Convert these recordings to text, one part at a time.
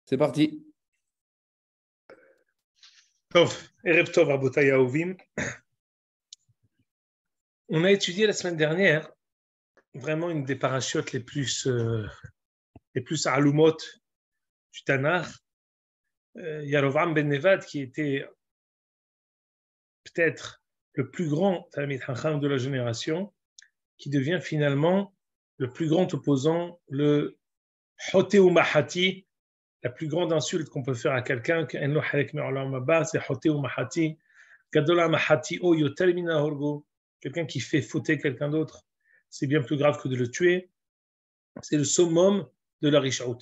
C'est parti. Erev Tov, Rabotai Ahovim. On a étudié la semaine dernière vraiment une des parachutes les plus alumot du Tanakh, Yarovam ben Nevad, qui était peut-être le plus grand Talmid Chacham de la génération, qui devient finalement le plus grand opposant, le Hoteu Mahati, la plus grande insulte qu'on peut faire à quelqu'un, c'est Hoteu Mahati, Gadola Mahati O Yotel Mina Horgo, quelqu'un qui fait fauter quelqu'un d'autre, c'est bien plus grave que de le tuer. C'est le summum de la Rishaout.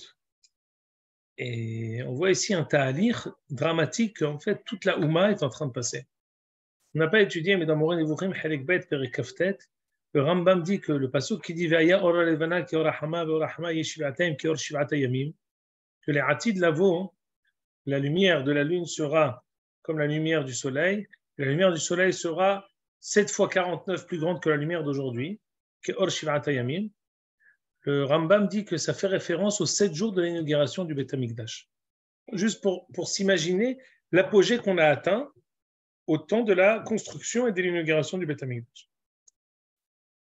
Et on voit ici un ta'alir dramatique qu'en fait toute la Oumma est en train de passer. On n'a pas étudié, mais dans Moreh Nevuchim, Chelek Bet, Perek Kaftet, le Rambam dit que le pasuk qui dit Ve'aya ora levana ki ora hama ve'ora hama yeshivataim ki or shivata yamim, que les atid lavo, la lumière de la lune sera comme la lumière du soleil, la lumière du soleil sera 7 fois 49 plus grande que la lumière d'aujourd'hui, ki or shivata yamim. Le Rambam dit que ça fait référence aux 7 jours de l'inauguration du Beth Amikdash. Juste pour s'imaginer l'apogée qu'on a atteint au temps de la construction et de l'inauguration du Beth Amikdash.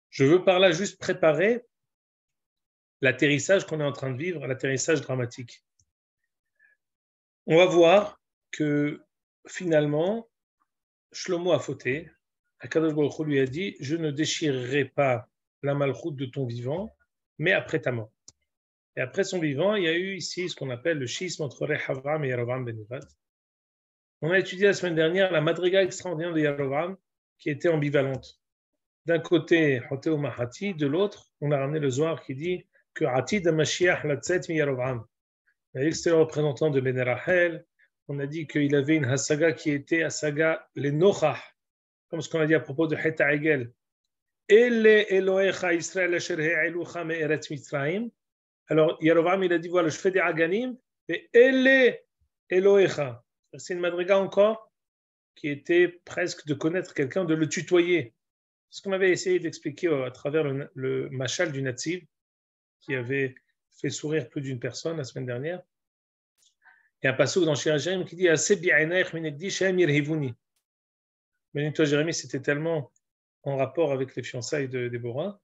Je veux par là juste préparer l'atterrissage qu'on est en train de vivre, l'atterrissage dramatique. On va voir que finalement, Shlomo a fauté. Akadosh Baruch Hu lui a dit « Je ne déchirerai pas la malchoute de ton vivant, mais après ta mort. » Et après son vivant, il y a eu ici ce qu'on appelle le schisme entre Rehavam et Yarovam ben Nevat. On a étudié la semaine dernière la madriga extraordinaire de Yarovam qui était ambivalente. D'un côté, Hoteu Mahati, de l'autre, on a ramené le Zohar qui dit que Atid Mashiach Latzet mi Yarovam. On a dit que c'était le représentant de Ben Rachel. On a dit qu'il avait une hasaga qui était hasaga les Nochach, comme ce qu'on a dit à propos de Het Ha'egel. Ele Elohecha Israël asher he'elucha me'eretz Mitzrayim. Alors, Yarovam, il a dit, voilà, je fais des aganim, et Ele Elohecha. C'est une madriga encore qui était presque de connaître quelqu'un, de le tutoyer. C'est ce qu'on avait essayé d'expliquer à travers le machal du Nativ, qui avait fait sourire plus d'une personne la semaine dernière. Il y a un passage dans Shir Jérémie qui dit Assez bi'ainaich minegdi shem yirhivuni. Mais toi, Jérémie, c'était tellement en rapport avec les fiançailles de Déborah,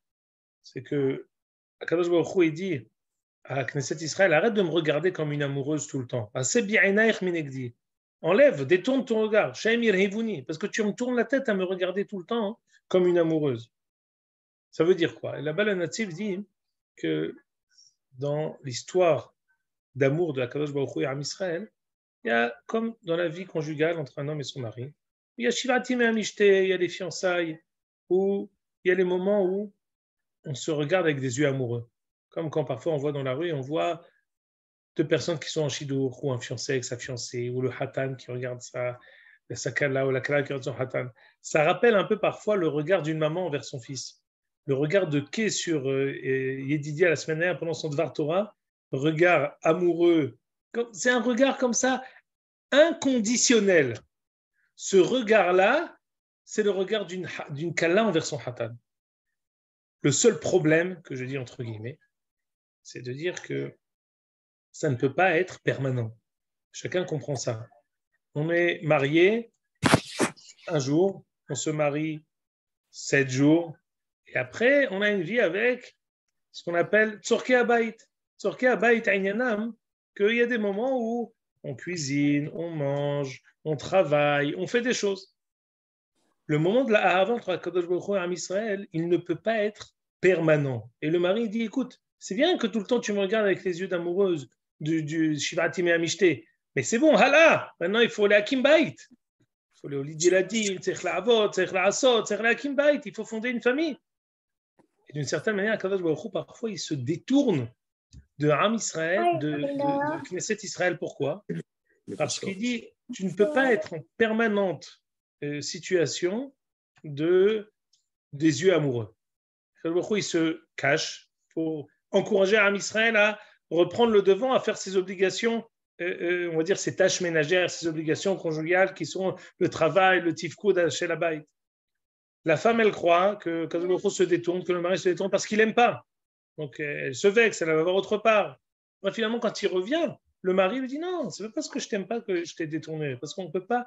c'est que Akadosh Baruch Hu, il dit à Knesset Israël, arrête de me regarder comme une amoureuse tout le temps. Assez bi'ainaich minegdi. Enlève, détourne ton regard. Shem yirhivuni. Parce que tu me tournes la tête à me regarder tout le temps hein, comme une amoureuse. Ça veut dire quoi? Et là-bas, le Natif dit que dans l'histoire d'amour de Akadosh Baruch Hu et Am Israël, il y a comme dans la vie conjugale entre un homme et son mari, il y a Shivatim et Amishte, il y a les fiançailles, où il y a les moments où on se regarde avec des yeux amoureux. Comme quand parfois on voit dans la rue, on voit deux personnes qui sont en shidour, ou un fiancé avec sa fiancée, ou le hatan qui regarde la sakala ou la kala qui regarde son hatan. Ça rappelle un peu parfois le regard d'une maman envers son fils. Le regard de Ké sur Yedidia la semaine dernière pendant son Dvar Torah, regard amoureux. C'est un regard comme ça, inconditionnel. Ce regard-là, c'est le regard d'une kala envers son hatan. Le seul problème, que je dis entre guillemets, c'est de dire que ça ne peut pas être permanent. Chacun comprend ça. On est marié un jour, on se marie 7 jours, et après, on a une vie avec ce qu'on appelle tzorkei habayit. Tzorkei habayit ainyanam, qu'il y a des moments où on cuisine, on mange, on travaille, on fait des choses. Le moment de la ahava entre Akadosh Baruch Hu et Am Israël, il ne peut pas être permanent. Et le mari dit, écoute, c'est bien que tout le temps tu me regardes avec les yeux d'amoureuse du Shivatim et Amishte, mais c'est bon, hala, maintenant il faut aller à Kimbaït. Il faut aller au lit d'Eladim, tzech la'avot, tzech la'asot, tzech la'akimbaït, il faut fonder une famille. Et d'une certaine manière, Akadosh Baruch Hu, parfois, il se détourne de Am Israël, de Knesset Israël. Pourquoi? Parce qu'il dit, tu ne peux pas être en permanente situation des yeux amoureux. Akadosh Baruch Hu, il se cache pour encourager Am Israël à reprendre le devant, à faire ses obligations, on va dire ses tâches ménagères, ses obligations conjugales qui sont le travail, le tifkoud chez la baït. La femme, elle croit que Akadosh Baruch Hu se détourne, que le mari se détourne parce qu'il n'aime pas. Donc elle se vexe, elle va voir autre part. Mais finalement, quand il revient, le mari lui dit non, c'est pas parce que je t'aime pas que je t'ai détourné, parce qu'on ne peut pas.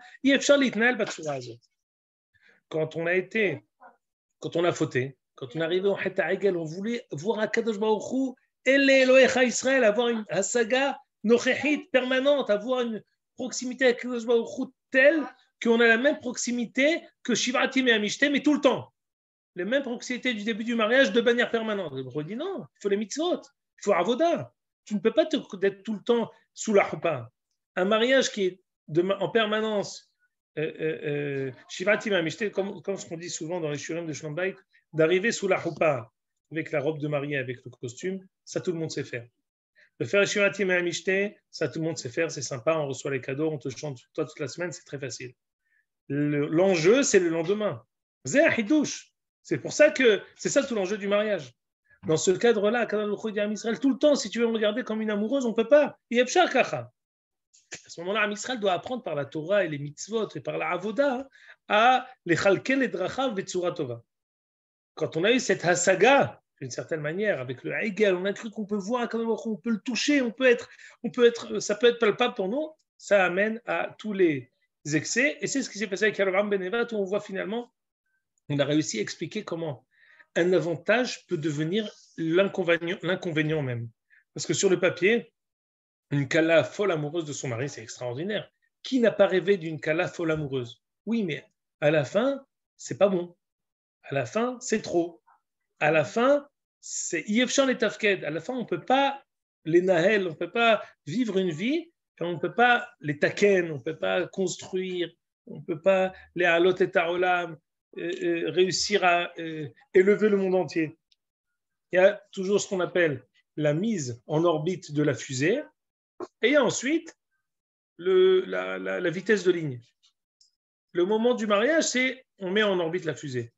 Quand on a fauté, quand on est arrivé au Heta Egel, on voulait voir Akadosh Baruch Hu, El Elohecha Israël, avoir une saga nochechit permanente, avoir une proximité avec Akadosh Baruch Hu telle qu'on a la même proximité que Shivatim et Amishtem, mais tout le temps. Les mêmes proximités du début du mariage de manière permanente. Le Baruch dit non, il faut les mitzvot, il faut avoda. Tu ne peux pas être tout le temps sous la choupa. Un mariage qui est en permanence Shivatim Amishtem, comme ce qu'on dit souvent dans les shurim de Shalom Bayit, d'arriver sous la choupa avec la robe de mariée, avec le costume, ça tout le monde sait faire. De faire Shivatim Amishtem, ça tout le monde sait faire, c'est sympa, on reçoit les cadeaux, on te chante toi toute la semaine, c'est très facile. L'enjeu, c'est le lendemain. Zé Hidouche. C'est pour ça que c'est ça tout l'enjeu du mariage. Dans ce cadre-là, Israël, tout le temps, si tu veux me regarder comme une amoureuse, on ne peut pas. À ce moment-là, Israël doit apprendre par la Torah et les mitzvot et par la avoda à les chalkel et drachav betsura tova. Quand on a eu cette hasaga, d'une certaine manière, avec le haïgel, on a cru qu'on peut voir, on peut le toucher, ça peut être palpable pour nous, ça amène à tous les excès. Et c'est ce qui s'est passé avec Yerovam ben Nevat, où on voit finalement, on a réussi à expliquer comment un avantage peut devenir l'inconvénient même. Parce que sur le papier, une Kala folle amoureuse de son mari, c'est extraordinaire. Qui n'a pas rêvé d'une Kala folle amoureuse? Oui, mais à la fin, c'est pas bon. À la fin, c'est trop. À la fin, c'est Yevchan et Tafked. À la fin, on ne peut pas les nahel, on ne peut pas vivre une vie, on ne peut pas les taken, on ne peut pas construire, on ne peut pas les halot et taolam, réussir à élever le monde entier. Il y a toujours ce qu'on appelle la mise en orbite de la fusée, et il y a ensuite la vitesse de ligne. Le moment du mariage, c'est on met en orbite la fusée.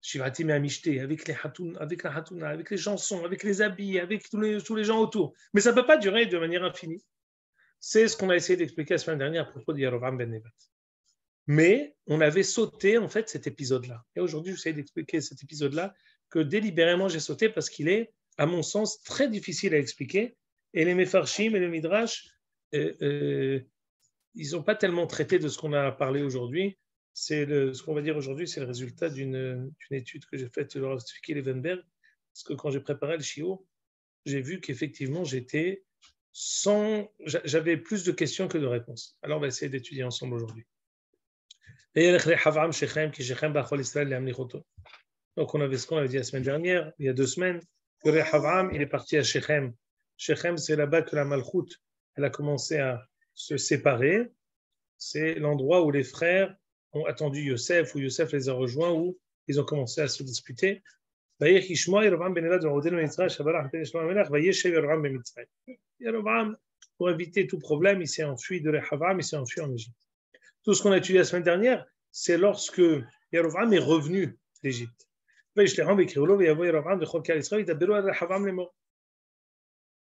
Shivatim et Amishté, avec la hatouna, avec les chansons, avec les habits, avec tous les gens autour. Mais ça ne peut pas durer de manière infinie. C'est ce qu'on a essayé d'expliquer la semaine dernière à propos de Yerovam ben Nevat. Mais on avait sauté en fait cet épisode-là. Et aujourd'hui, j'essaie d'expliquer cet épisode-là que délibérément j'ai sauté parce qu'il est, à mon sens, très difficile à expliquer. Et les Mefarshim et les Midrash, ils n'ont pas tellement traité de ce qu'on a parlé aujourd'hui. Ce qu'on va dire aujourd'hui, c'est le résultat d'une étude que j'ai faite sur Rav Levenberg. Parce que quand j'ai préparé le shiur, j'ai vu qu'effectivement, j'avais plus de questions que de réponses. Alors, on va essayer d'étudier ensemble aujourd'hui. Donc, on avait ce qu'on avait dit la semaine dernière, il y a 2 semaines, que Rehavam, il est parti à Shechem. Shechem, c'est là-bas que la Malchut, elle a commencé à se séparer. C'est l'endroit où les frères ont attendu Yosef, où Yosef les a rejoints, où ils ont commencé à se disputer. Yerovam, pour éviter tout problème, il s'est enfui de Rehavam, il s'est enfui en Égypte. Tout ce qu'on a étudié la semaine dernière, c'est lorsque Yerovam est revenu d'Égypte.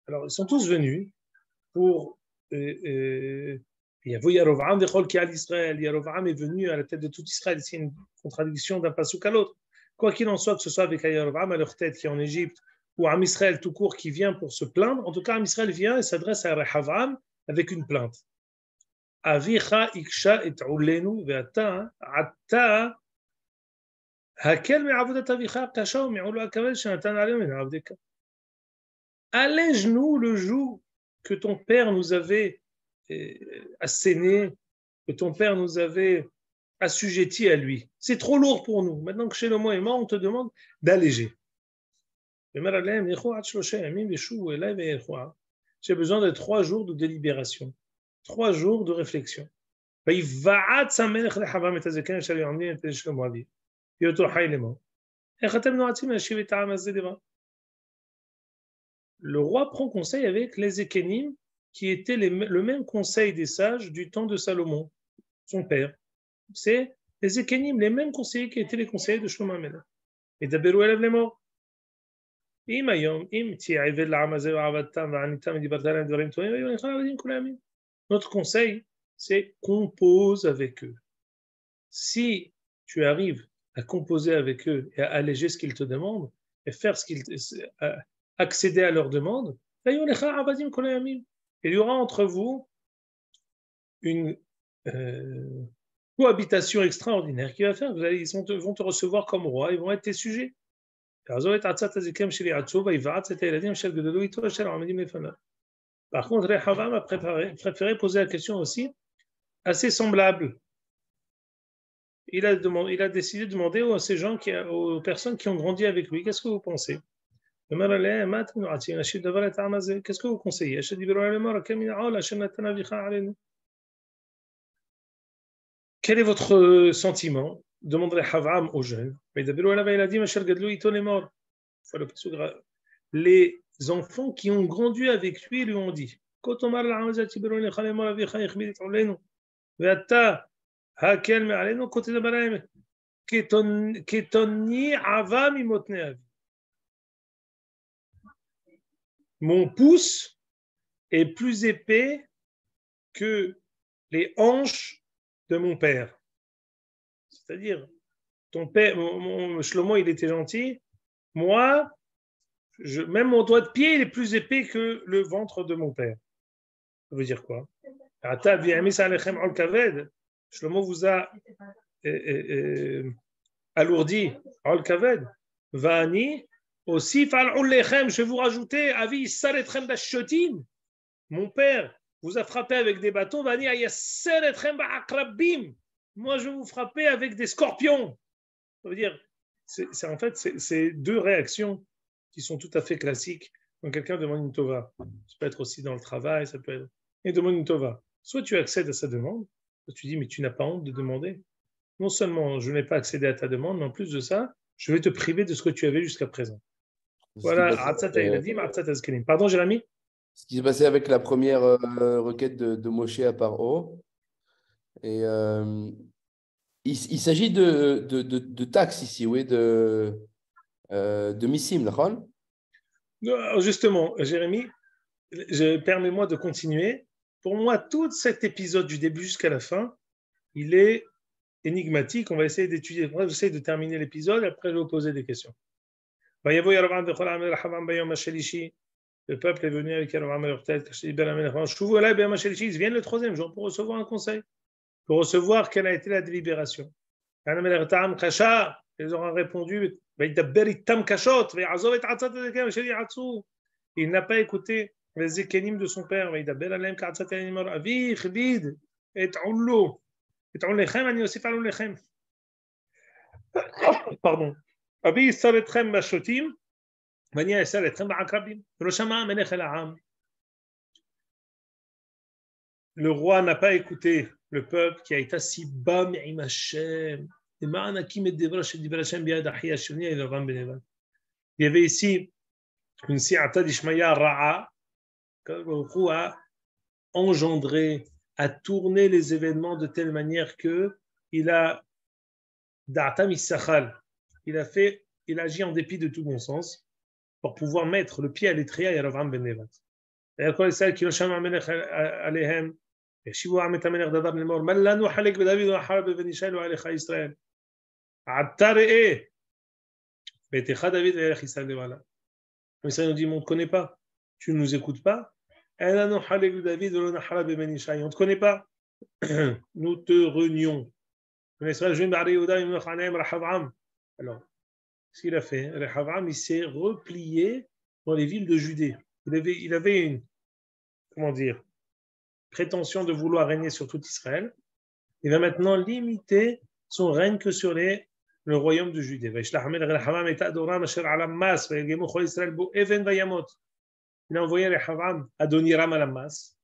Alors, ils sont tous venus pour Yerovam est venu à la tête de tout Israël. C'est une contradiction d'un passouk à l'autre. Quoi qu'il en soit, que ce soit avec Yerovam à leur tête qui est en Égypte, ou Am Israël tout court qui vient pour se plaindre, en tout cas Am Israël vient et s'adresse à Rehavam avec une plainte. Avicha iksha et ulenu ve'ata atta hakel me'avodat avicha kasha me'ulu akavel shenatan alem min avdeka. Allège-nous le joug que ton père nous avait asséné, que ton père nous avait assujetti à lui. C'est trop lourd pour nous. Maintenant que Shlomo est mort, on te demande d'alléger. J'ai besoin de 3 jours de délibération, 3 jours de réflexion. Le roi prend conseil avec les Ékénim, qui étaient le même conseil des sages du temps de Salomon, son père. C'est les Ékénim, les mêmes conseillers qui étaient les conseillers de Shlomo HaMelech. Et d'Aberou élève les morts. Notre conseil, c'est compose avec eux. Si tu arrives à composer avec eux et à alléger ce qu'ils te demandent et faire accéder à leurs demandes, il y aura entre vous une cohabitation extraordinaire qui va faire, ils vont te recevoir comme roi, ils vont être tes sujets. Par contre, Rehavam a préféré poser la question aussi, assez semblable. Il a décidé de demander à ces gens, aux personnes qui ont grandi avec lui, qu'est-ce que vous pensez? Qu'est-ce que vous conseillez? Quel est votre sentiment? Demanderait Havam aux jeunes. Les enfants qui ont grandi avec lui lui ont dit mon pouce est plus épais que les hanches de mon père. C'est-à-dire, ton père, Shlomo, il était gentil. Moi, même mon doigt de pied, il est plus épais que le ventre de mon père. Ça veut dire quoi? Shlomo vous a alourdi. Vani, aussi, je vais vous rajouter, avi saletchem bashotim. Mon père vous a frappé avec des bâtons. Vani, ayaseretchem ba'akrabim. Moi, je vais vous frapper avec des scorpions. Ça veut dire, en fait, c'est deux réactions qui sont tout à fait classiques quand quelqu'un demande une tova. Ça peut être aussi dans le travail, ça peut être. Il demande une tova. Soit tu accèdes à sa demande, soit tu dis, mais tu n'as pas honte de demander. Non seulement je n'ai pas accédé à ta demande, mais en plus de ça, je vais te priver de ce que tu avais jusqu'à présent. Voilà, pardon, Jérémy? Ce qui s'est passé avec la première requête de Moshe à Paro. Et il s'agit de taxes ici, oui, de missim, d'accord? Justement, Jérémy, permets-moi de continuer. Pour moi, tout cet épisode du début jusqu'à la fin, il est énigmatique. On va essayer d'étudier. Moi, j'essaie de terminer l'épisode, après je vais vous poser des questions. Le peuple est venu avec Yarovam à leur tête. Ils viennent le troisième jour pour recevoir un conseil, pour recevoir quelle a été la délibération. Ils auront répondu il n'a pas écouté les ékénim de son père. Pardon. Le roi n'a pas écouté le peuple qui a été si bas Il y avait ici une si'ata d'Ishmaïa ra'a, que a engendré, a tourné les événements de telle manière que il a da'atam issachal, il a agi en dépit de tout bon sens pour pouvoir mettre le pied à l'étrier à Yeravam ben Nevat. ויכל ישראל כי לא שמע המלך עליהם, ישיבו העם את המלך דבר לאמור, מה לנו חלק בדוד ומחר בבן ישי לא עליך ישראל. עתה ראה, ביתך דוד וילך ישראל למעלה. Israël nous dit, on ne te connaît pas, tu ne nous écoutes pas. On ne te connaît pas, nous te renions. Alors, ce qu'il a fait, Rehavam, il s'est replié dans les villes de Judée. Il avait une, comment dire, prétention de vouloir régner sur tout Israël. Il va maintenant limiter son règne que sur le royaume de Judée. Il a envoyé Rehavam Adoniram à la masse.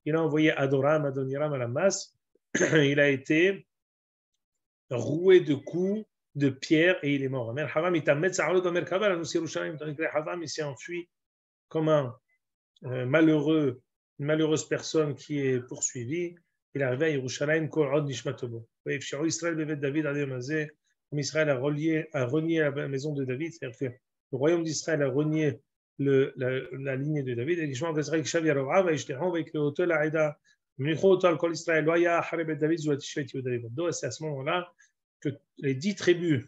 Il a envoyé Adoniram à la masse. Il a été roué de coups, de pierres, et il est mort. Rehavam il s'est enfui comme une malheureuse personne qui est poursuivie. Il est arrivé à Yerushalayim, Korod Nishmatobo. Israël a renié la maison de David, c'est-à-dire que le royaume d'Israël a renié la lignée de David. Et c'est à ce moment-là que les 10 tribus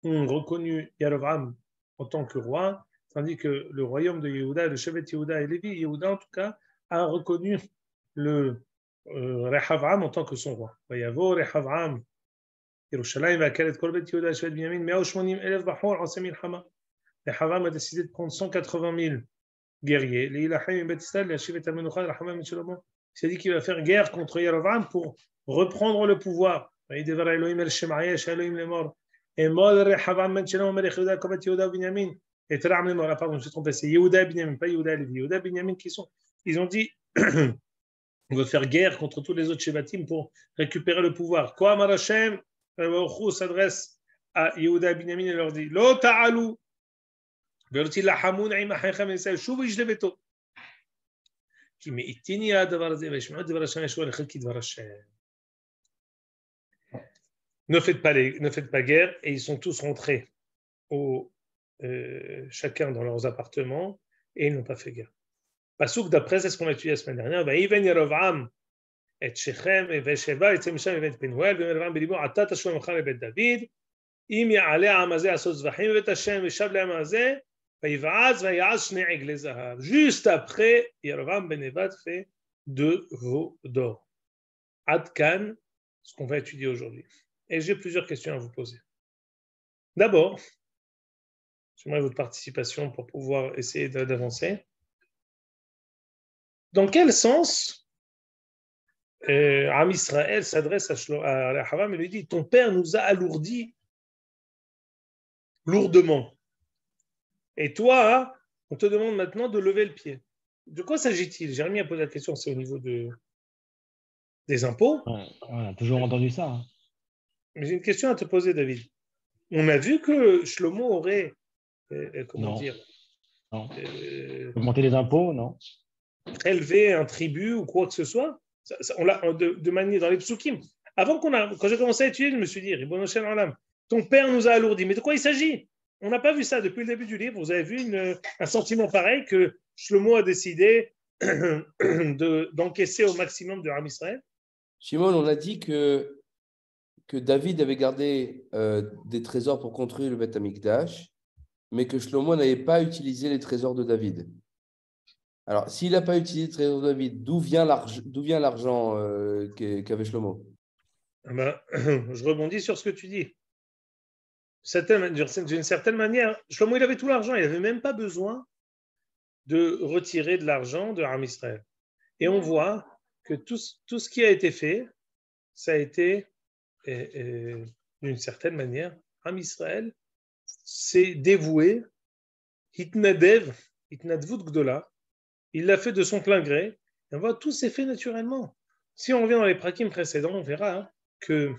ont reconnu Yerovam en tant que roi, tandis que le royaume de Yehuda, le chevet Yehuda et Lévi, Yehuda en tout cas, a reconnu le Rehavam en tant que son roi. Vayavo Rehavam, Yerushalayim va'akalet kol bet Yehuda shevet Binyamin, 180,000 bahor anse milchama. Rehavam a décidé de prendre 180 000 guerriers. Leilachem bet Israël, Yashiv et Amenucha, Rehavam et Shlomo. Il s'est dit qu'il va faire guerre contre Yerovam pour reprendre le pouvoir. וידבר האלוהים אל שמעיה שהאלוהים לאמור אמור רחבעם בן שלמה מלך יהודה כבת יהודה ובנימין et Ram לאמור, pardon, je me suis trompé, c'est Yehuda et Binyamin, pas Yehuda et Lévi. Yehuda et Binyamin ils ont dit on veut faire guerre contre tous les autres Shevatim pour récupérer le pouvoir. Quoi Amar Hashem, Baruch s'adresse à Yehuda et Binyamin et leur dit Lo ta'alu ולא תילחמו עם אחיכם ישראל, שובו איש לביתו. כי מאיתני הדבר הזה, וישמעו את דבר השם ישוע לחלקי דבר השם. Ne faites pas guerre, et ils sont tous rentrés chacun dans leurs appartements, et ils n'ont pas fait guerre. Pasuk d'après, c'est ce qu'on a étudié la semaine dernière. ויבן ירבעם את שכם ושבע יצא משם מבית פנואל, וירבעם בליבו עתה תשוב עמך לבית דוד, אם יעלה העם הזה לעשות זבחים בבית השם ושב לעם הזה, ויבעז ויעז שני עגלי זהב. Juste après, Yerovam ben Nevat fait 2 veaux d'or. Ad kan, ce qu'on va étudier aujourd'hui. Et j'ai plusieurs questions à vous poser. D'abord, j'aimerais votre participation pour pouvoir essayer d'avancer. Dans quel sens Am Israël s'adresse à Rehavam et lui dit « Ton père nous a alourdis lourdement. Et toi, on te demande maintenant de lever le pied. » De quoi s'agit-il? Jérémie a posé la question, c'est au niveau des impôts. On a toujours entendu ça. Hein. Mais j'ai une question à te poser, David. On a vu que Shlomo aurait, augmenter les impôts, non. Prélevé un tribut ou quoi que ce soit. On l'a de manière dans les psukim. Quand j'ai commencé à étudier, je me suis dit, Ribbono shel olam, ton père nous a alourdis. Mais de quoi il s'agit? On n'a pas vu ça depuis le début du livre. Vous avez vu un sentiment pareil que Shlomo a décidé d'encaisser au maximum de Am Israël. Shimon, on a dit que David avait gardé des trésors pour construire le Beth Amikdash, mais que Shlomo n'avait pas utilisé les trésors de David. Alors, s'il n'a pas utilisé les trésors de David, d'où vient l'argent qu'avait Shlomo? Je rebondis sur ce que tu dis. D'une certaine manière, Shlomo, il avait tout l'argent, il n'avait même pas besoin de retirer de l'argent de Am Israël. Et on voit que tout ce qui a été fait, ça a été, d'une certaine manière, Am Israël s'est dévoué, Hitnadvut Gdola, il l'a fait de son plein gré, et on voit tout s'est fait naturellement. Si on revient dans les prakim précédents, on verra que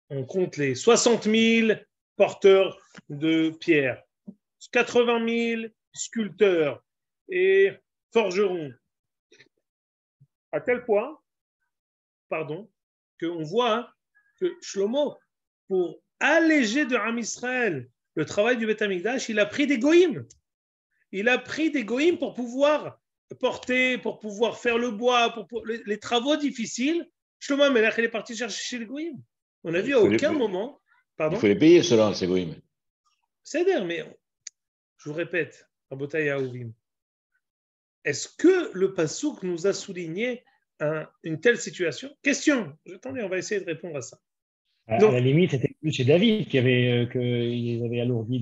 on compte les 60 000 porteurs de pierre, 80 000 sculpteurs et forgerons, à tel point, qu'on voit que Shlomo, pour alléger de Am Israël le travail du Beth Amikdash, il a pris des goïms. Il a pris des goïms pour pouvoir porter, pour pouvoir faire le bois, pour les travaux difficiles. Shlomo Amelech, il est parti chercher chez les goïms. On a vu à aucun moment. Pardon. Il faut les payer, cela, ces goïms. C'est-à-dire, mais je vous répète, Rabotai Yaouvim, est-ce que le Passouk nous a souligné une telle situation? Question. Attendez, on va essayer de répondre à ça. À la limite, c'était plus chez David qu'ils avaient alourdi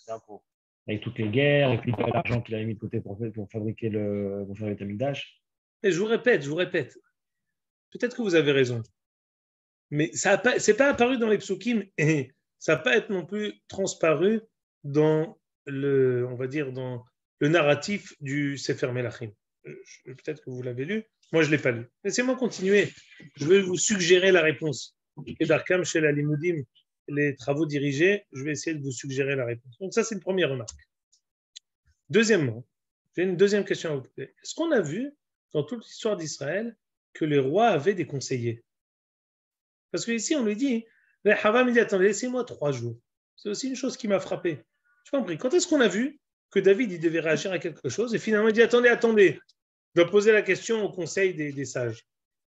d'impôts. Avec toutes les guerres, et puis l'argent qu'il avait mis de côté pour fabriquer le Amikdash. Et je vous répète, peut-être que vous avez raison. Mais c'est pas apparu dans les psukim et ça n'a pas été non plus transparu dans on va dire, dans le narratif du Sefer Melachim. Peut-être que vous l'avez lu, moi je ne l'ai pas lu. Laissez-moi continuer. Je vais vous suggérer la réponse. Et d'Arkam chez la Limoudim, les travaux dirigés, je vais essayer de vous suggérer la réponse. Donc ça, c'est une première remarque. Deuxièmement, j'ai une deuxième question à vous poser. Est-ce qu'on a vu dans toute l'histoire d'Israël que les rois avaient des conseillers? Parce qu'ici, on lui dit, Rehavam me dit, attendez, laissez-moi 3 jours. C'est aussi une chose qui m'a frappé. Je n'ai pas compris. Quand est-ce qu'on a vu que David il devait réagir à quelque chose et finalement il dit, attendez, je dois poser la question au conseil des sages.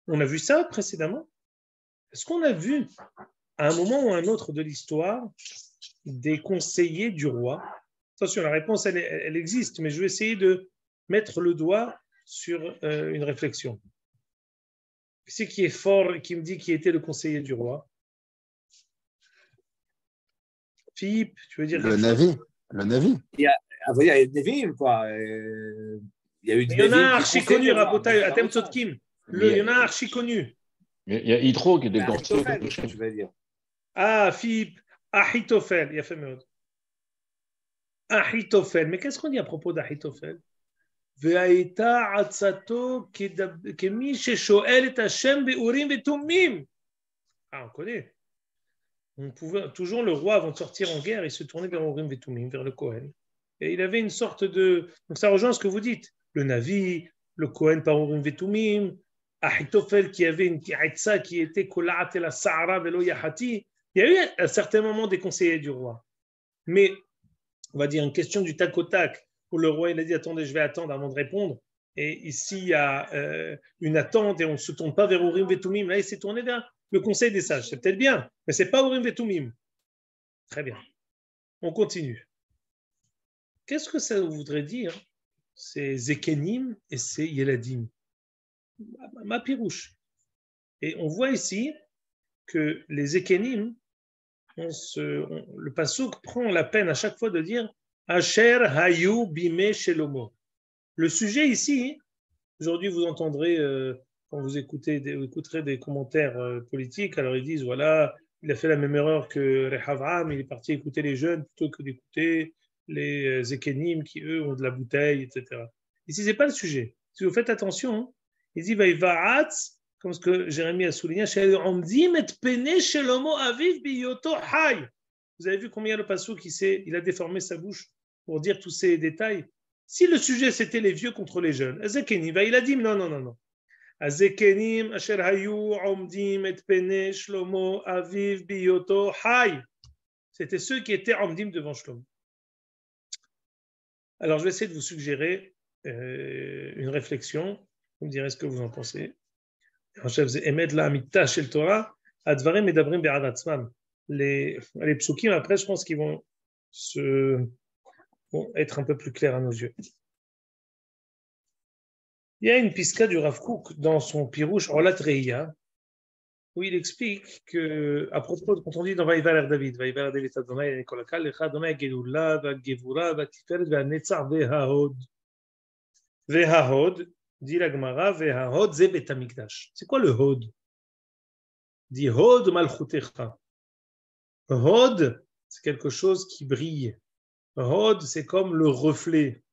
On a vu ça précédemment? Est-ce qu'on a vu à un moment ou à un autre de l'histoire des conseillers du roi? Attention, la réponse, elle existe, mais je vais essayer de mettre le doigt sur une réflexion. C'est qui est fort et qui me dit qui était le conseiller du roi. Philippe, tu veux dire le Navi. Le Navi. Il y a eu des villes, quoi. Il y a eu des il y en a villes un qui archi conseillent connu, de voir. Rabotai, Atem Tzotkim. Il y en a un archi connu. Il y a Yitro qui était le conseiller. Ahitophel, je vais dire. Ah, Philippe, Ahitophel, il y a fait mieux. Ahitophel, mais qu'est-ce qu'on dit à propos d'Ahitophel? והייתה עצתו כמי ששואל את השם באורים ותומים. Ah, on connaît. On pouvait, toujours le roi, avant de sortir en guerre, il se tournait vers Urim et Tumim, vers le Kohen. Et il avait une sorte de... Donc ça rejoint ce que vous dites. Le Navi, le Kohen par Urim et Tumim, Ahitophel qui avait une Haïtsa qui était Kola'at el Sa'ara velo Yahati. Il y a eu à certains moments des conseillers du roi. Mais, on va dire, une question du tac au tac, où le roi il a dit attendez, je vais attendre avant de répondre. Et ici, il y a une attente et on ne se tourne pas vers Urim et Tumim. Là, il s'est tourné vers le conseil des sages. C'est peut-être bien, mais ce n'est pas Urim et Tumim. Très bien. On continue. Qu'est-ce que ça voudrait dire? C'est Zekenim et c'est Yeladim. Ma pirouche. Et on voit ici que les Zekenim, le Passouk prend la peine à chaque fois de dire Asher Hayu Bime Shelomo. Le sujet ici, aujourd'hui vous entendrez, quand vous écouterez des commentaires politiques, alors ils disent voilà, il a fait la même erreur que Rehavram, il est parti écouter les jeunes plutôt que d'écouter les Zekenim qui eux ont de la bouteille, etc. Ici, ce n'est pas le sujet. Si vous faites attention, il dit Vaïvaatz, comme ce que Jérémie a souligné, vous avez vu combien le passouk il a déformé sa bouche pour dire tous ces détails. Si le sujet c'était les vieux contre les jeunes, Azekenim, il a dit non. Azekenim, Asher Hayu, Omdim, et Pene, Shlomo, Aviv, Biyoto, Hay. C'était ceux qui étaient Omdim devant Shlomo. Alors je vais essayer de vous suggérer une réflexion. Vous me direz ce que vous en pensez. Les psukim, après, je pense qu'ils vont être un peu plus clairs à nos yeux. Il y a une piska du Rav Kook dans son Pirouche Olat Reia, où il explique que, à propos de quand on dit dans Vaïvaler David, Vaïvaler David Adonai, Nikolakal, Lecha Adonai, Gedula, Gevura, Tiferet, Netzar, Vehahod. Vehahod, dit la Gemara, Vehahod, Ze Bet Hamikdash. C'est quoi le Hod? Dit Hod Malchutecha. Hod, c'est quelque chose qui brille. Hod, c'est comme le reflet.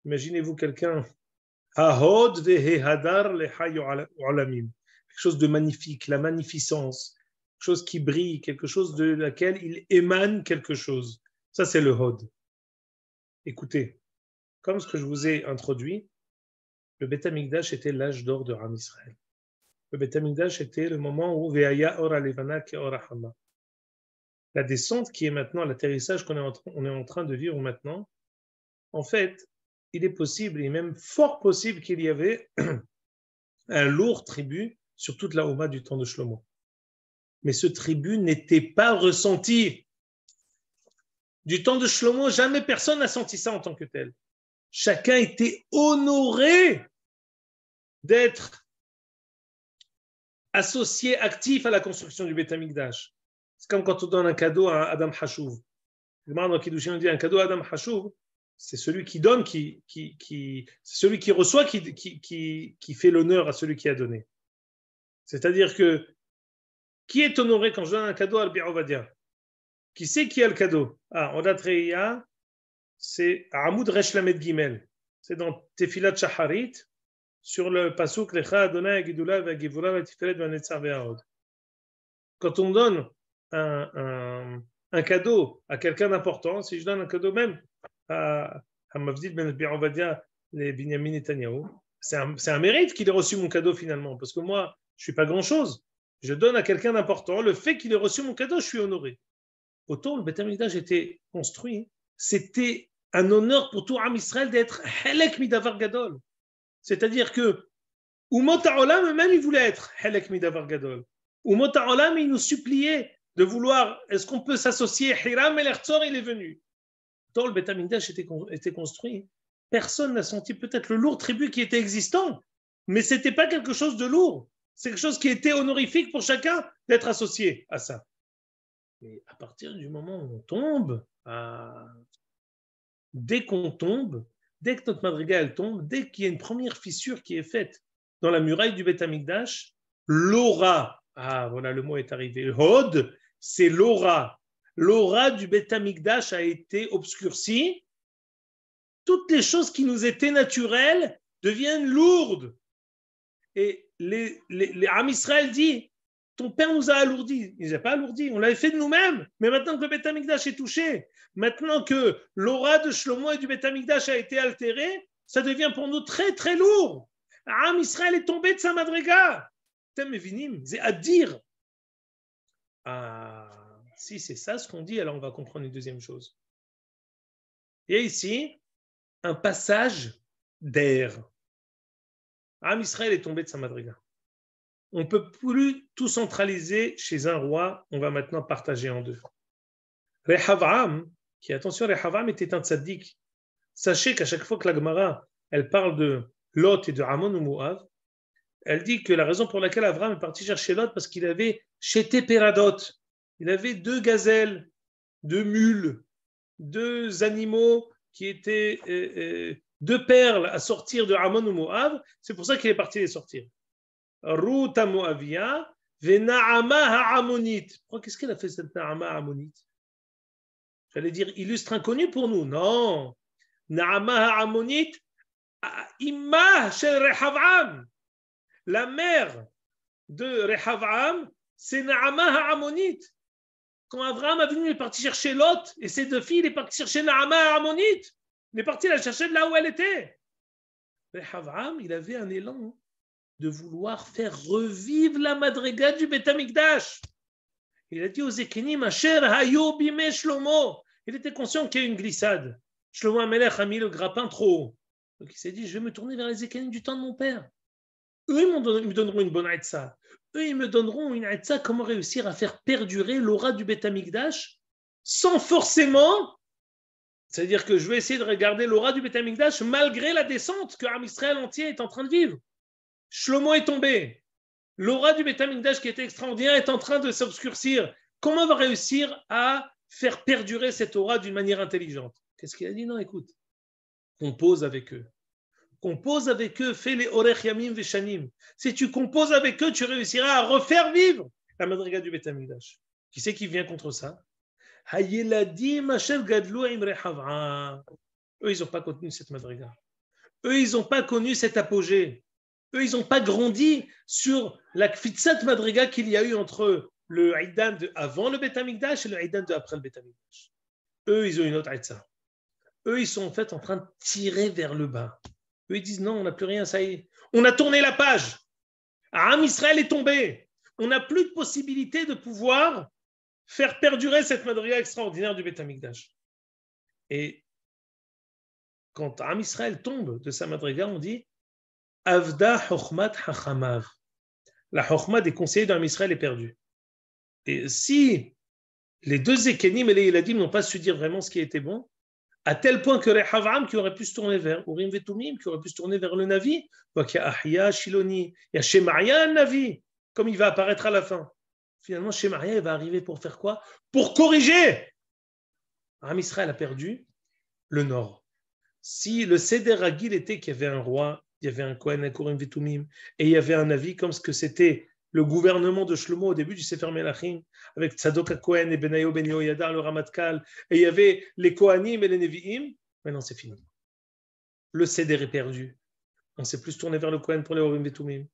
Imaginez-vous quelqu'un. Hahod vehehadar lehayu olamim. Quelque chose de magnifique, la magnificence. Quelque chose qui brille, quelque chose de laquelle il émane quelque chose. Ça, c'est le Hod. Écoutez, comme ce que je vous ai introduit, le Beth Amikdash était l'âge d'or de Ram Israël. Le Beth Amikdash était le moment où Ve'aya ora levana ke ora hama. La descente qui est maintenant, l'atterrissage qu'on est en train de vivre maintenant, en fait, il est possible, et même fort possible qu'il y avait un lourd tribut sur toute la Ouma du temps de Shlomo. Mais ce tribut n'était pas ressenti. Du temps de Shlomo, jamais personne n'a senti ça en tant que tel. Chacun était honoré d'être associé, actif à la construction du Beth Amikdash. C'est comme quand on donne un cadeau à Adam Hashuv. Dans Kiddushin, on dit un cadeau à Adam Hashuv, c'est celui qui donne, c'est celui qui reçoit qui fait l'honneur à celui qui a donné. C'est-à-dire que qui est honoré quand je donne un cadeau à Rabbi Ovadia? Qui c'est qui a le cadeau? Odat Reia, c'est Amoud Resh Lamed Gimel. C'est dans Tefilat Shacharit, sur le pasuk Lecha Adonai Agidula Vagivura Vatiferet Vanetzar Ve'ahod. Quand on donne un cadeau à quelqu'un d'important, si je donne un cadeau même à Mavdil Ben Rabbi Ovadia, les Binyamin Netanyahu, c'est un mérite qu'il ait reçu mon cadeau finalement, parce que moi, je ne suis pas grand-chose. Je donne à quelqu'un d'important, le fait qu'il ait reçu mon cadeau, je suis honoré. Autant le Beth Amikdash était construit, c'était un honneur pour tout Am Israël d'être Helek Midavar Gadol. C'est-à-dire que Umot HaOlam eux-mêmes, ils voulaient être Helek Midavar Gadol. Umot HaOlam, ils nous suppliaient de vouloir, est-ce qu'on peut s'associer? Hiram El Herzor, il est venu. Quand le Beth Amikdash était construit, personne n'a senti peut-être le lourd tribut qui était existant, mais ce n'était pas quelque chose de lourd. C'est quelque chose qui était honorifique pour chacun d'être associé à ça. Et à partir du moment où on tombe, dès qu'on tombe, dès que notre madriga elle tombe, dès qu'il y a une première fissure qui est faite dans la muraille du Beth Amikdash, l'aura, voilà le mot est arrivé, Hod, c'est l'aura. L'aura du Beth Amikdash a été obscurcie. Toutes les choses qui nous étaient naturelles deviennent lourdes. Et les Am Israël dit, ton père nous a alourdis. Il ne nous a pas alourdis, on l'avait fait de nous-mêmes. Mais maintenant que le Beth Amikdash est touché, maintenant que l'aura de Shlomo et du Beth Amikdash a été altérée, ça devient pour nous très très lourd. Am Israël est tombé de sa madriga. C'est à dire. Si c'est ça ce qu'on dit, alors on va comprendre une deuxième chose. Il y a ici un passage d'air. Am Israël est tombé de sa madriga. On ne peut plus tout centraliser chez un roi, on va maintenant partager en deux. Rehavam, Rehavam était un tzaddik. Sachez qu'à chaque fois que la Gemara, elle parle de Lot et de Ammon ou Moab, elle dit que la raison pour laquelle Avram est parti chercher Lot, parce qu'il avait chété Péradot. Il avait 2 gazelles, 2 mules, 2 animaux qui étaient 2 perles à sortir de Ammon ou Moab. C'est pour ça qu'il est parti les sortir. Ruta Moavia, Venaama Ha'amonite. Qu'est-ce qu'elle a fait cette Naama Ha'amonite? J'allais dire illustre inconnu pour nous. Non. Naama Ha'amonite, Imma Shel Rehavam. La mère de Rehavam, c'est Naama Ha'amonite. Quand Abraham a venu, il est parti chercher Lot et ses 2 filles, il est parti chercher Naama Ha'amonite. Il est parti la chercher de là où elle était. Rehavam, il avait un élan de vouloir faire revivre la madriga du Beth Amikdash. Il a dit aux Zekenim, Asher hayo bime Shlomo. Il était conscient qu'il y a une glissade. Shlomo HaMelech a mis le grappin trop haut. Donc il s'est dit, je vais me tourner vers les Zekenim du temps de mon père. Eux, ils me donneront une bonne aïtza. Eux, ils me donneront une aïtza comment réussir à faire perdurer l'aura du Beth Amikdash sans forcément, c'est-à-dire que je vais essayer de regarder l'aura du Beth Amikdash malgré la descente que Am Israël entier est en train de vivre. Shlomo est tombé. L'aura du Beth Amikdash qui était extraordinaire est en train de s'obscurcir. Comment on va réussir à faire perdurer cette aura d'une manière intelligente? Qu'est-ce qu'il a dit? Non, écoute, compose avec eux. Compose avec eux, fais les orech yamim veshanim. Si tu composes avec eux, tu réussiras à refaire vivre la madriga du Beth Amikdash. Qui c'est qui vient contre ça? Hayeladim asher gadlu im rehavam. Eux, ils n'ont pas connu cette madriga. Eux, ils n'ont pas connu cet apogée. Eux, ils n'ont pas grandi sur la kfitzat madriga qu'il y a eu entre le Haïdan de avant le Beth Amikdash et le Haïdan de après le Beth Amikdash. Eux, ils ont une autre Haïtza. Eux, ils sont en fait en train de tirer vers le bas. Eux, ils disent non, on n'a plus rien, ça y est. On a tourné la page. Am Israël est tombé. On n'a plus de possibilité de pouvoir faire perdurer cette madriga extraordinaire du Beth Amikdash. Et quand Am Israël tombe de sa madriga, on dit Avda Chochmat Hachamav. La Chochma des conseillers d'Am Israël est perdue. Et si les 2 Zekenim et les Eladim n'ont pas su dire vraiment ce qui était bon, à tel point que Rehavam qui aurait pu se tourner vers Urim Vetumim, qui aurait pu se tourner vers le Navi, donc il y a Ahia, Shiloni, il y a Shemaria, Navi, comme il va apparaître à la fin. Finalement, Shemaria, il va arriver pour faire quoi? Pour corriger. Am Israël a perdu le nord. Si le Seder Agil était qu'il y avait un roi, il y avait un Kohen, un Urim Vetumim, et il y avait un Navi, comme ce que c'était le gouvernement de Shlomo au début du Sefer Melachim, avec Tzadok HaKohen et Benayo Ben Yehoyada, le Ramatkal, et il y avait les Kohanim et les Nevi'im. Maintenant, c'est fini. Le Seder est perdu. On ne s'est plus tourné vers le Kohen pour les Urim Vetumim.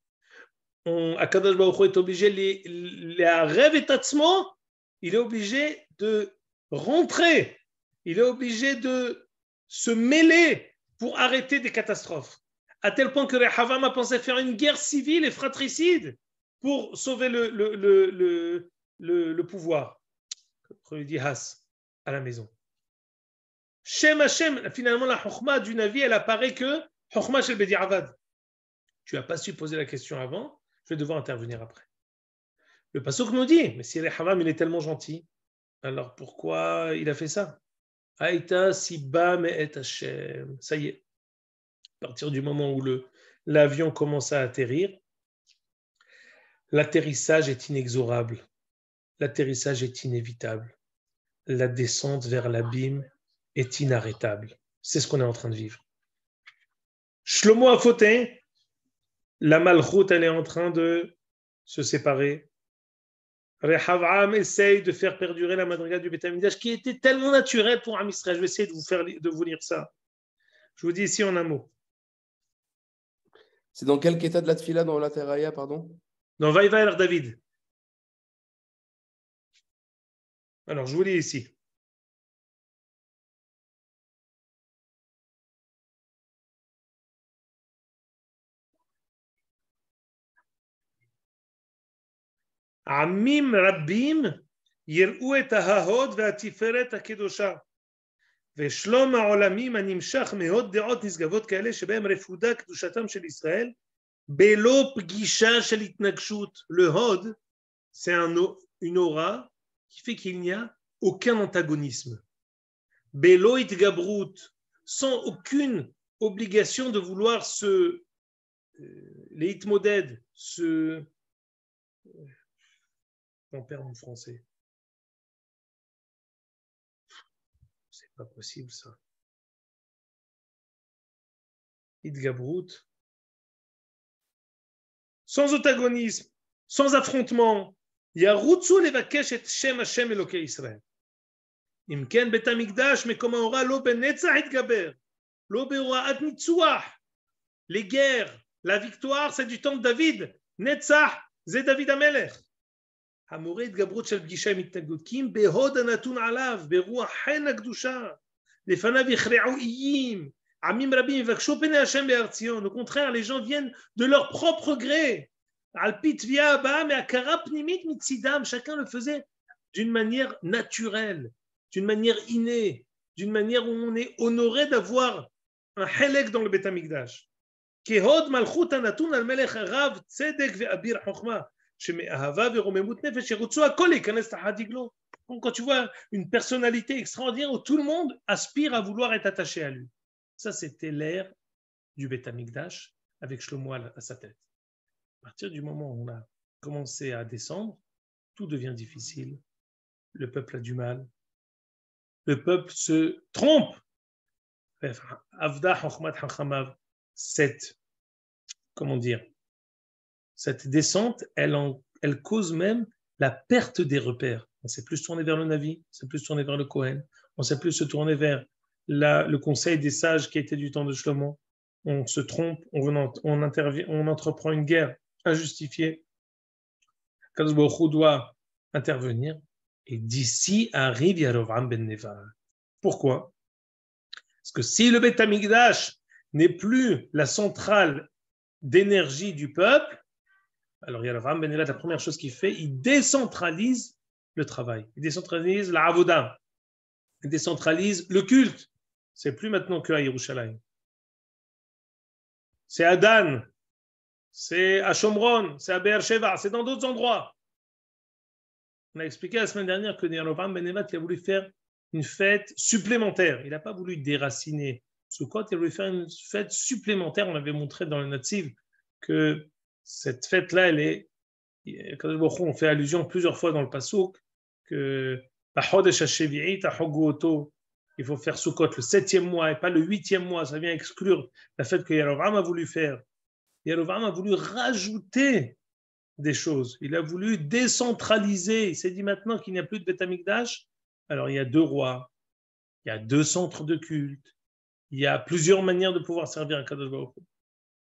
Akadosh Baruch Hu est obligé, les Arev et Tatzmo, il est obligé de rentrer. Il est obligé de se mêler pour arrêter des catastrophes. À tel point que Rehavam a pensé faire une guerre civile et fratricide pour sauver le pouvoir. Il dit Has à la maison. Shem Hashem, finalement la Chochma du Navi, elle apparaît que Chochma shel Bedi Avad. Tu n'as pas su poser la question avant, je vais devoir intervenir après. Le pasuk nous dit, mais si Rehavam il est tellement gentil, alors pourquoi il a fait ça? Aïta Siba Me'et Hashem. Ça y est, À partir du moment où l'avion commence à atterrir, l'atterrissage est inexorable, l'atterrissage est inévitable, la descente vers l'abîme est inarrêtable. C'est ce qu'on est en train de vivre. Shlomo a fauté, la malchoute, elle est en train de se séparer. Rehavam essaye de faire perdurer la madriga du Beth Amikdash qui était tellement naturelle pour Am Israël. Je vais essayer de vous lire ça. Je vous dis ici en un mot. C'est dans quel état de la tfila dans la Teraya, pardon? Dans Vaïvaïr David. Alors, je vous lis ici. Amim Rabbim יראו את ההוד והתפארת הקדושה ושלום העולמים הנמשך מהוד דעות נשגבות כאלה שבהם רפודה קדושתם של ישראל בלא פגישה של התנגשות. Le hod, c'est une aura qui fait qu'il n'y a aucun antagonisme. Belo itgabrut, sans aucune obligation de vouloir les hitmoded, on perd mon français. C'est pas possible ça. Itgabrut, sans antagonisme, sans affrontement. ירוצו לבקש את שם השם אלוקי ישראל. אם כן בית המקדש מקום ההוראה לא בנצח התגבר, לא בהוראת ניצוח. Les guerres, la victoire c'est du temps de David. נצח זה דוד המלך. המורה התגברות של פגישה עם התנגדות, כי אם בהוד הנתון עליו, ברוח חן הקדושה, לפניו יכרעו איים, עמים רבים יבקשו פני השם בארץ ציון. Au contraire, les gens viennent de leur propre gré. Chacun le faisait d'une manière naturelle, d'une manière innée, d'une manière où on est honoré d'avoir un helek dans le Beth Amikdash. Kehod malchut anatun al melech rav tzedek ve'abir chokhma sheme'ahava ve'romemut nefesh yerutzu hakol yikanes tachat diglo. Quand tu vois une personnalité extraordinaire où tout le monde aspire à vouloir être attaché à lui. Ça, c'était l'ère du Beth Amikdash avec Shlomo à sa tête. À partir du moment où on a commencé à descendre, tout devient difficile. Le peuple a du mal. Le peuple se trompe. Cette descente, elle cause même la perte des repères. On ne sait plus se tourner vers le Navi, on ne sait plus se tourner vers le Kohen, on ne sait plus se tourner vers le conseil des sages qui était du temps de Shlomo. On se trompe, on entreprend une guerre injustifiée. Kadosh Baruch Hu doit intervenir. Et d'ici arrive Yerovam ben Nevat. Pourquoi? Parce que si le Beth Amikdash n'est plus la centrale d'énergie du peuple, alors Yerovam ben Nevat, la première chose qu'il fait, il décentralise le travail. Il décentralise la avoda. Il décentralise le culte. C'est plus maintenant que à Yerushalayim. C'est à Dan, c'est à Shomron, c'est à Be'er Sheva, c'est dans d'autres endroits. On a expliqué la semaine dernière que Yerovam ben Nevat a voulu faire une fête supplémentaire. Il n'a pas voulu déraciner Sukkot, il a voulu faire une fête supplémentaire. On avait montré dans le Natsiv que cette fête-là, elle est, on fait allusion plusieurs fois dans le Pasuk, que il faut faire Sukkot le 7e mois et pas le 8e mois. Ça vient exclure la fête que Yerovam a voulu faire. Yerovam a voulu rajouter des choses. Il a voulu décentraliser. Il s'est dit maintenant qu'il n'y a plus de Beth Amikdash. Alors il y a 2 rois, il y a 2 centres de culte, il y a plusieurs manières de pouvoir servir à Kadosh Baruch Hu.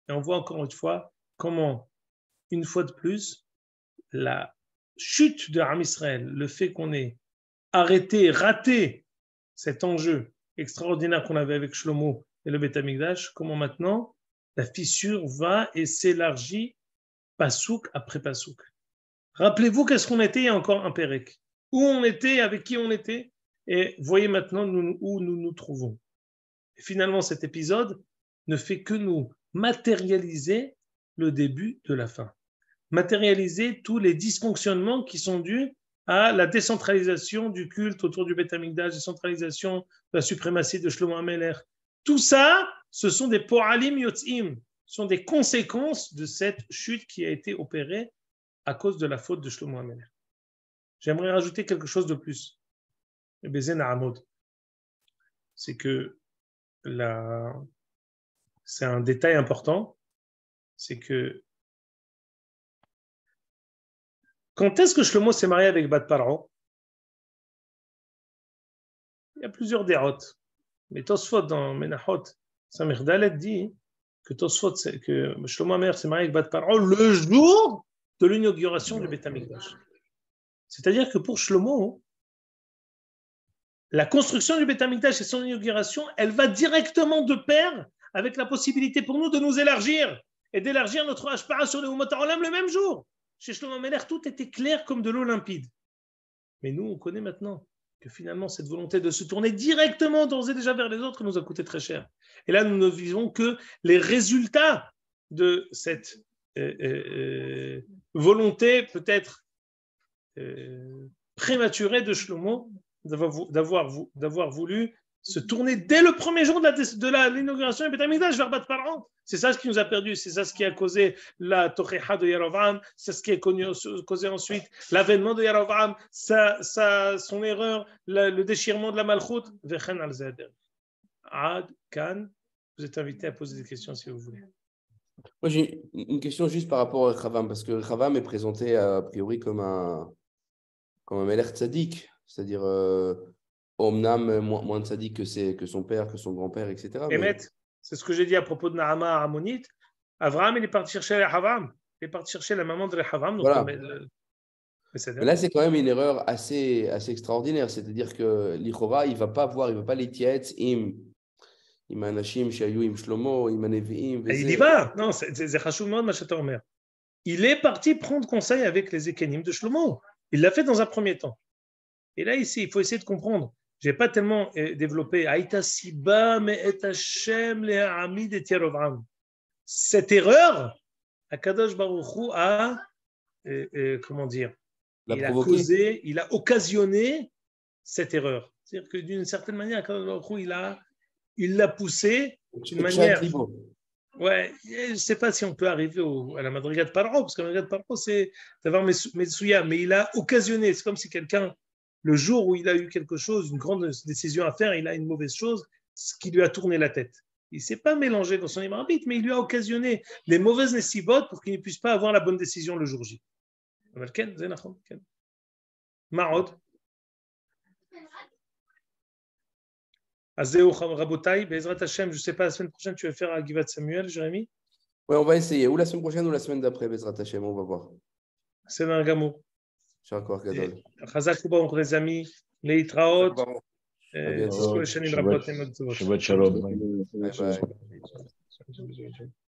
Et on voit encore une fois comment, une fois de plus, la chute de Am Israël, le fait qu'on ait raté cet enjeu extraordinaire qu'on avait avec Shlomo et le Beth Amikdash, comment maintenant la fissure va et s'élargit pasouk après pasouk. Rappelez-vous qu'est-ce qu'on était il y a encore un pérec. Où on était, avec qui on était, et voyez maintenant où nous nous trouvons. Et finalement, cet épisode ne fait que nous matérialiser le début de la fin. Matérialiser tous les dysfonctionnements qui sont dus à la décentralisation du culte autour du Beth Amikdash, décentralisation de la suprématie de Shlomo HaMelech. Tout ça, ce sont des po'alim yotzim, ce sont des conséquences de cette chute qui a été opérée à cause de la faute de Shlomo HaMelech. J'aimerais rajouter quelque chose de plus. Le baiser Na'amod. C'est que c'est un détail important, c'est que quand est-ce que Shlomo s'est marié avec Bat Paro? Il y a plusieurs dérotes. Mais Tosfot dans Menachot, Samir Dalet dit que Shlomo HaMelech s'est marié avec Bat Paro le jour de l'inauguration du Beth Amikdash. C'est-à-dire que pour Shlomo, la construction du Beth Amikdash et son inauguration, elle va directement de pair avec la possibilité pour nous de nous élargir et d'élargir notre hashpa'a sur les Umot HaOlam le même jour. Chez Shlomo HaMelech, tout était clair comme de l'eau limpide. Mais nous, on connaît maintenant que finalement, cette volonté de se tourner directement d'ores et déjà vers les autres nous a coûté très cher. Et là, nous ne vivons que les résultats de cette volonté peut-être prématurée de Shlomo d'avoir voulu se tourner dès le premier jour de l'inauguration du Beth Amikdash vers Bat Paro. C'est ça ce qui nous a perdu, c'est ça ce qui a causé la Tochecha de Yerovam, c'est ce qui a causé ensuite l'avènement de Yerovam, son erreur, le déchirement de la Malchut. Vechen al Zader. Ad Kan, vous êtes invité à poser des questions si vous voulez. Moi, j'ai une question juste par rapport à Rechavam, parce que Rechavam est présenté a priori comme un Melech Tzadik, c'est-à-dire Omnam moins tzadik que son père, que son grand-père, etc. Emet, c'est ce que j'ai dit à propos de Naama Ammonite. Avraham, il est parti chercher Rechavam. Il est parti chercher la maman de Rechavam. Voilà. Mais là, c'est quand même une erreur assez extraordinaire. C'est-à-dire que l'Ichora, il ne va pas les tietz im anashim shayu im shlomo, im aneviim. Il y va. Non, c'est chashuv מאוד מה שאתה אומר. Il est parti prendre conseil avec les Ekenim de Shlomo. Il l'a fait dans un premier temps. Et là, ici, il faut essayer de comprendre. Je n'ai pas tellement développé. Cette erreur, Akadosh Baruch Hu a, comment dire, il a occasionné cette erreur. C'est-à-dire que d'une certaine manière, Akadosh Baruch Hu, il l'a poussé d'une manière. Ouais, je ne sais pas si on peut arriver à la Madriga de Paro, parce que la Madriga de Paro, c'est d'avoir Metsuya, mais il a occasionné. C'est comme si quelqu'un, le jour où il a eu quelque chose, une grande décision à faire, il a une mauvaise chose, ce qui lui a tourné la tête. Il ne s'est pas mélangé dans son libre arbitre, mais il lui a occasionné les mauvaises nessibot pour qu'il ne puisse pas avoir la bonne décision le jour J. Marod. Azéo Rabotai, Bezrat Hashem, je ne sais pas, la semaine prochaine, tu vas faire à Givat Samuel, Jérémy? Oui, on va essayer. Ou la semaine prochaine ou la semaine d'après, Bezrat Hashem, on va voir. C'est un gamo. Chazak Uba, les amis, les Itraot. Shabbat shalom. Bye bye.